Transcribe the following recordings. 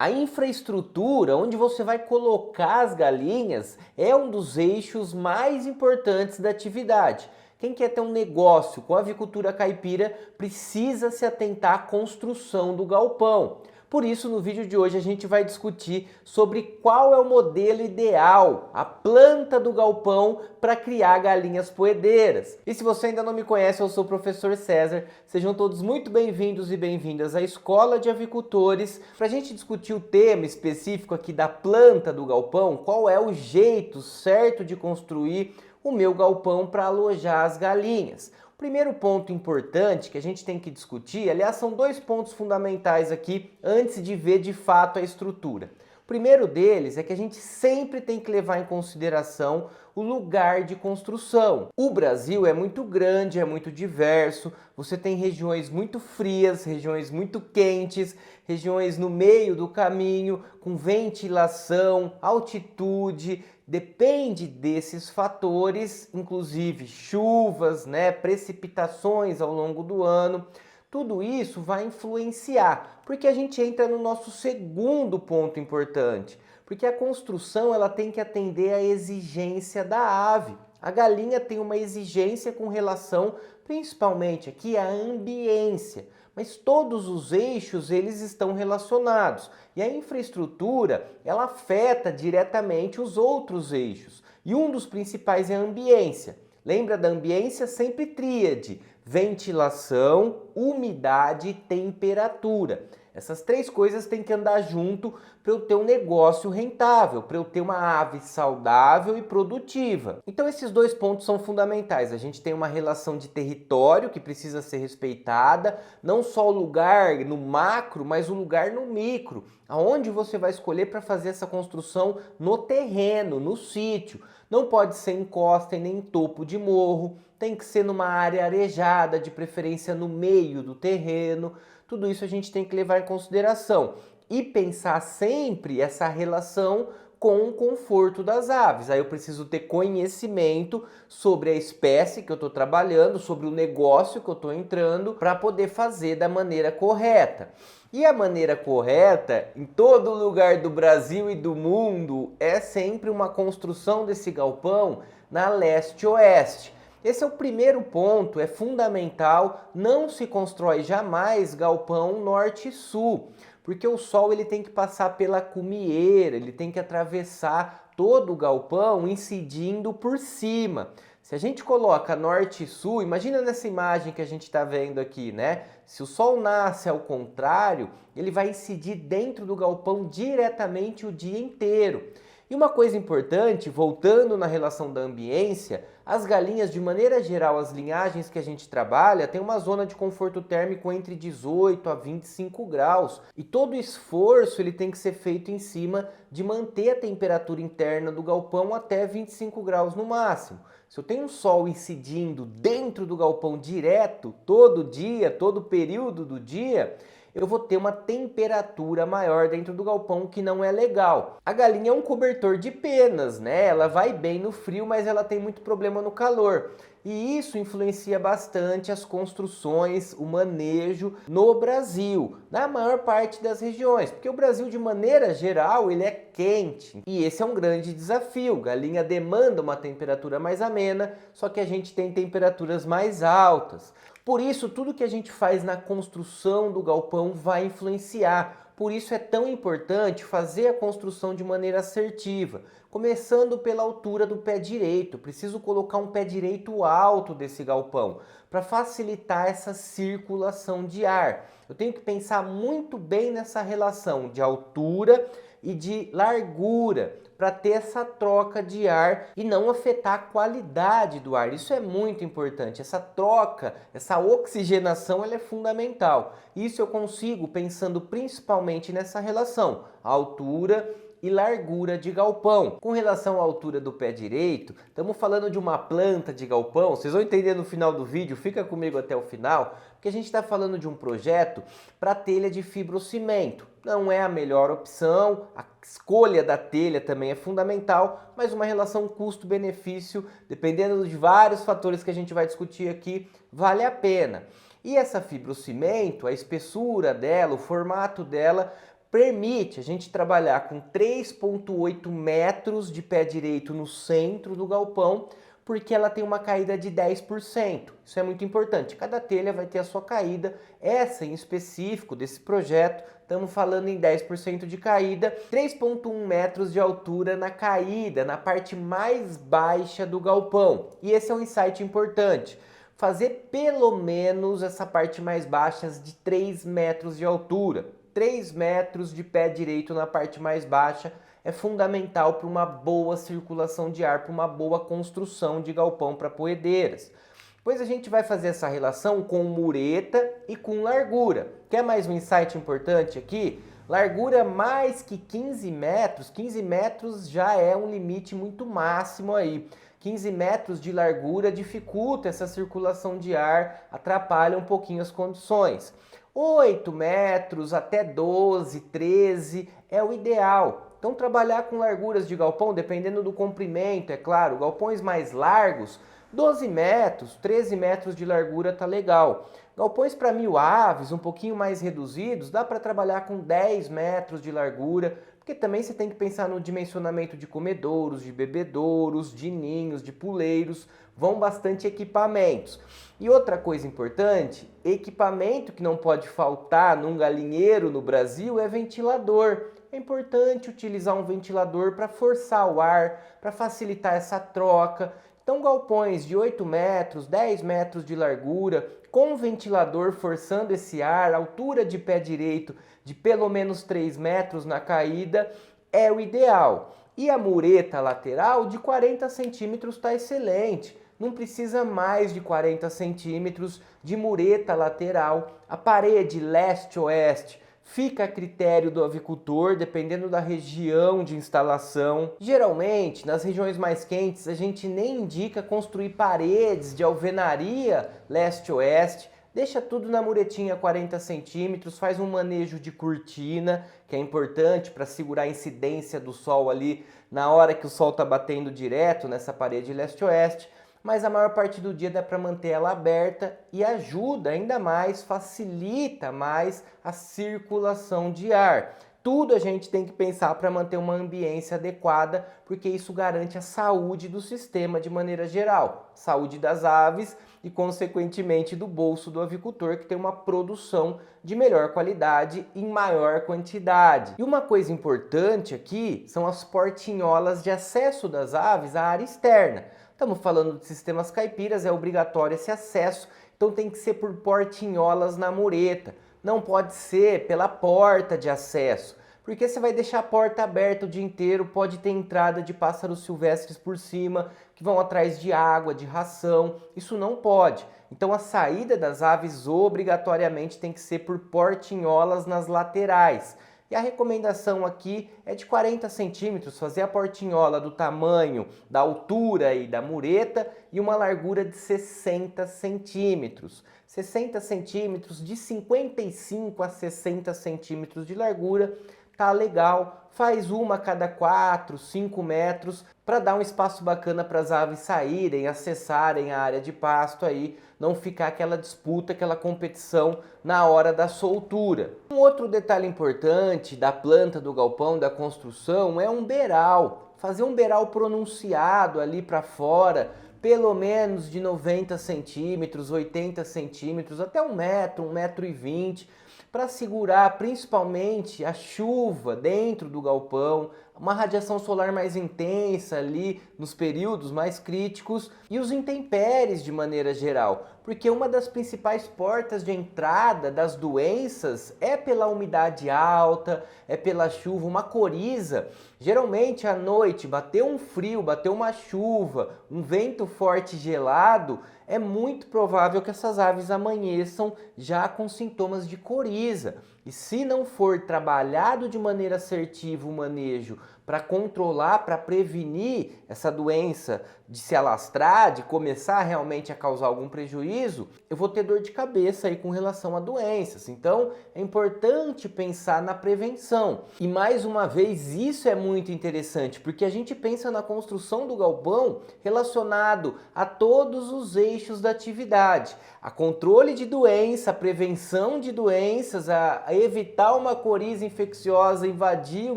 A infraestrutura, onde você vai colocar as galinhas, é um dos eixos mais importantes da atividade. Quem quer ter um negócio com avicultura caipira precisa se atentar à construção do galpão. Por isso, no vídeo de hoje a gente vai discutir sobre qual é o modelo ideal, a planta do galpão para criar galinhas poedeiras. E se você ainda não me conhece, eu sou o professor César. Sejam todos muito bem-vindos e bem-vindas à Escola de Avicultores. Para a gente discutir o tema específico aqui da planta do galpão, qual é o jeito certo de construir o meu galpão para alojar as galinhas. O primeiro ponto importante que a gente tem que discutir, aliás, são dois pontos fundamentais aqui antes de ver de fato a estrutura. O primeiro deles é que a gente sempre tem que levar em consideração o lugar de construção. O Brasil é muito grande, é muito diverso, você tem regiões muito frias, regiões muito quentes, regiões no meio do caminho, com ventilação, altitude. Depende desses fatores, inclusive chuvas, precipitações ao longo do ano. Tudo isso vai influenciar, porque a gente entra no nosso segundo ponto importante, porque a construção ela tem que atender à exigência da ave. A galinha tem uma exigência com relação, principalmente aqui, à ambiência. Mas todos os eixos eles estão relacionados e a infraestrutura ela afeta diretamente os outros eixos. E um dos principais é a ambiência. Lembra da ambiência? Sempre tríade: ventilação, umidade e temperatura. Essas três coisas têm que andar junto para eu ter um negócio rentável, para eu ter uma ave saudável e produtiva. Então esses dois pontos são fundamentais. A gente tem uma relação de território que precisa ser respeitada, não só o lugar no macro, mas o lugar no micro, aonde você vai escolher para fazer essa construção no terreno, no sítio. Não pode ser em costa e nem em topo de morro, tem que ser numa área arejada, de preferência no meio do terreno. Tudo isso a gente tem que levar em consideração e pensar sempre essa relação com o conforto das aves. Aí eu preciso ter conhecimento sobre a espécie que eu estou trabalhando, sobre o negócio que eu estou entrando, para poder fazer da maneira correta. E a maneira correta, em todo lugar do Brasil e do mundo, é sempre uma construção desse galpão na leste-oeste. Esse é o primeiro ponto, é fundamental, não se constrói jamais galpão norte-sul, porque o sol ele tem que passar pela cumieira, ele tem que atravessar todo o galpão incidindo por cima. Se a gente coloca norte e sul, imagina nessa imagem que a gente está vendo aqui, né? Se o sol nasce ao contrário, ele vai incidir dentro do galpão diretamente o dia inteiro. E uma coisa importante, voltando na relação da ambiência, as galinhas, de maneira geral, as linhagens que a gente trabalha, tem uma zona de conforto térmico entre 18 a 25 graus. E todo esforço ele tem que ser feito em cima de manter a temperatura interna do galpão até 25 graus no máximo. Se eu tenho um sol incidindo dentro do galpão direto, todo dia, todo período do dia, eu vou ter uma temperatura maior dentro do galpão, que não é legal. A galinha é um cobertor de penas, né? Ela vai bem no frio, mas ela tem muito problema no calor. E isso influencia bastante as construções, o manejo no Brasil, na maior parte das regiões, porque o Brasil, de maneira geral, ele é quente. E esse é um grande desafio. Galinha demanda uma temperatura mais amena, só que a gente tem temperaturas mais altas. Por isso, tudo que a gente faz na construção do galpão vai influenciar. Por isso é tão importante fazer a construção de maneira assertiva, começando pela altura do pé direito. Preciso colocar um pé direito alto desse galpão para facilitar essa circulação de ar. Eu tenho que pensar muito bem nessa relação de altura e de largura para ter essa troca de ar e não afetar a qualidade do ar. Isso é muito importante. Essa troca, essa oxigenação, ela é fundamental. Isso eu consigo pensando principalmente nessa relação, altura e largura de galpão. Com relação à altura do pé direito, estamos falando de uma planta de galpão, vocês vão entender no final do vídeo, fica comigo até o final, porque a gente está falando de um projeto para telha de fibrocimento. Não é a melhor opção, a escolha da telha também é fundamental, mas uma relação custo-benefício, dependendo de vários fatores que a gente vai discutir aqui, vale a pena. E essa fibrocimento, a espessura dela, o formato dela, permite a gente trabalhar com 3,8 metros de pé direito no centro do galpão, porque ela tem uma caída de 10%. Isso é muito importante. Cada telha vai ter a sua caída. Essa em específico desse projeto, estamos falando em 10% de caída, 3,1 metros de altura na caída, na parte mais baixa do galpão. E esse é um insight importante. Fazer pelo menos essa parte mais baixa de 3 metros de altura. 3 metros de pé direito na parte mais baixa é fundamental para uma boa circulação de ar, para uma boa construção de galpão para poedeiras. Depois a gente vai fazer essa relação com mureta e com largura. Quer mais um insight importante aqui? Largura mais que 15 metros já é um limite muito máximo aí. 15 metros de largura dificulta essa circulação de ar, atrapalha um pouquinho as condições. 8 metros até 12, 13 é o ideal. Então trabalhar com larguras de galpão, dependendo do comprimento, é claro, galpões mais largos, 12 metros, 13 metros de largura tá legal. Galpões para 1.000 aves, um pouquinho mais reduzidos, dá para trabalhar com 10 metros de largura, porque também você tem que pensar no dimensionamento de comedouros, de bebedouros, de ninhos, de puleiros, vão bastante equipamentos. E outra coisa importante, equipamento que não pode faltar num galinheiro no Brasil é ventilador. É importante utilizar um ventilador para forçar o ar, para facilitar essa troca. Então galpões de 8 metros, 10 metros de largura, com ventilador forçando esse ar, altura de pé direito de pelo menos 3 metros na caída, é o ideal. E a mureta lateral de 40 centímetros está excelente. Não precisa mais de 40 centímetros de mureta lateral. A parede leste-oeste fica a critério do avicultor, dependendo da região de instalação. Geralmente, nas regiões mais quentes, a gente nem indica construir paredes de alvenaria leste-oeste. Deixa tudo na muretinha 40 centímetros, faz um manejo de cortina, que é importante para segurar a incidência do sol ali na hora que o sol está batendo direto nessa parede leste-oeste. Mas a maior parte do dia dá para manter ela aberta e ajuda ainda mais, facilita mais a circulação de ar. Tudo a gente tem que pensar para manter uma ambiência adequada, porque isso garante a saúde do sistema de maneira geral, saúde das aves e, consequentemente, do bolso do avicultor, que tem uma produção de melhor qualidade em maior quantidade. E uma coisa importante aqui são as portinholas de acesso das aves à área externa. Estamos falando de sistemas caipiras, é obrigatório esse acesso, então tem que ser por portinholas na mureta. Não pode ser pela porta de acesso, porque você vai deixar a porta aberta o dia inteiro, pode ter entrada de pássaros silvestres por cima, que vão atrás de água, de ração, isso não pode. Então a saída das aves obrigatoriamente tem que ser por portinholas nas laterais. E a recomendação aqui é de 40 centímetros, fazer a portinhola do tamanho, da altura e da mureta e uma largura de 60 centímetros. 60 centímetros, de 55 a 60 centímetros de largura, tá legal. Faz uma a cada 4, 5 metros para dar um espaço bacana para as aves saírem, acessarem a área de pasto aí, não ficar aquela disputa, aquela competição na hora da soltura. Um outro detalhe importante da planta do galpão, da construção, é um beiral. Fazer um beiral pronunciado ali para fora, pelo menos de 90 centímetros, 80 centímetros, até 1 metro, 1,20 m, para segurar principalmente a chuva dentro do galpão, uma radiação solar mais intensa ali nos períodos mais críticos e os intempéries de maneira geral, porque uma das principais portas de entrada das doenças é pela umidade alta, é pela chuva, uma coriza. Geralmente à noite, bateu um frio, bateu uma chuva, um vento forte gelado, é muito provável que essas aves amanheçam já com sintomas de coriza. E se não for trabalhado de maneira assertiva o manejo para controlar, para prevenir essa doença de se alastrar, de começar realmente a causar algum prejuízo, eu vou ter dor de cabeça aí com relação a doenças. Então é importante pensar na prevenção. E mais uma vez, isso é muito interessante, porque a gente pensa na construção do galpão relacionado a todos os eixos da atividade. A controle de doença, a prevenção de doenças, a evitar uma coriza infecciosa invadir o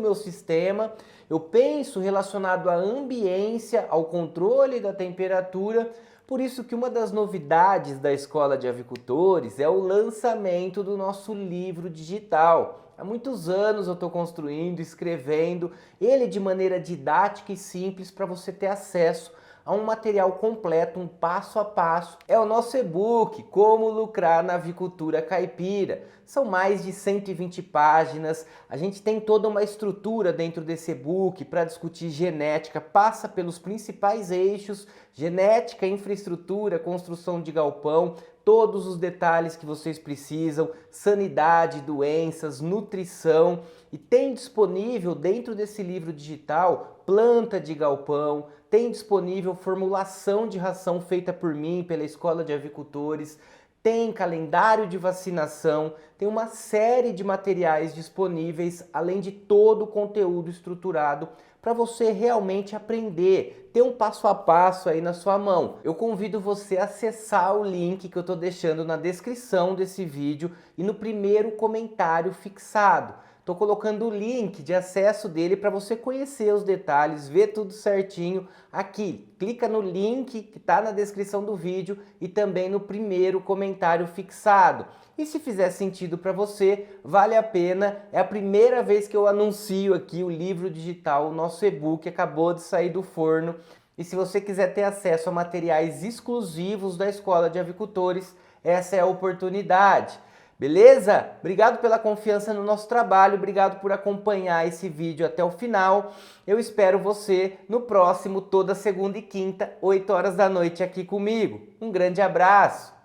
meu sistema. Eu penso relacionado à ambiência, ao controle da temperatura. Por isso que uma das novidades da Escola de Avicultores é o lançamento do nosso livro digital. Há muitos anos eu estou construindo, escrevendo ele de maneira didática e simples para você ter acesso a um material completo, um passo a passo. É o nosso e-book, Como Lucrar na Avicultura Caipira. São mais de 120 páginas, a gente tem toda uma estrutura dentro desse e-book para discutir genética, passa pelos principais eixos, genética, infraestrutura, construção de galpão, todos os detalhes que vocês precisam, sanidade, doenças, nutrição, e tem disponível dentro desse livro digital planta de galpão, tem disponível formulação de ração feita por mim, pela Escola de Avicultores, tem calendário de vacinação, tem uma série de materiais disponíveis, além de todo o conteúdo estruturado para você realmente aprender, ter um passo a passo aí na sua mão. Eu convido você a acessar o link que eu estou deixando na descrição desse vídeo e no primeiro comentário fixado. Estou colocando o link de acesso dele para você conhecer os detalhes, ver tudo certinho aqui. Clica no link que está na descrição do vídeo e também no primeiro comentário fixado. E se fizer sentido para você, vale a pena. É a primeira vez que eu anuncio aqui o livro digital, o nosso e-book acabou de sair do forno. E se você quiser ter acesso a materiais exclusivos da Escola de Avicultores, essa é a oportunidade. Beleza? Obrigado pela confiança no nosso trabalho, obrigado por acompanhar esse vídeo até o final. Eu espero você no próximo, toda segunda e quinta, 8 horas da noite aqui comigo. Um grande abraço!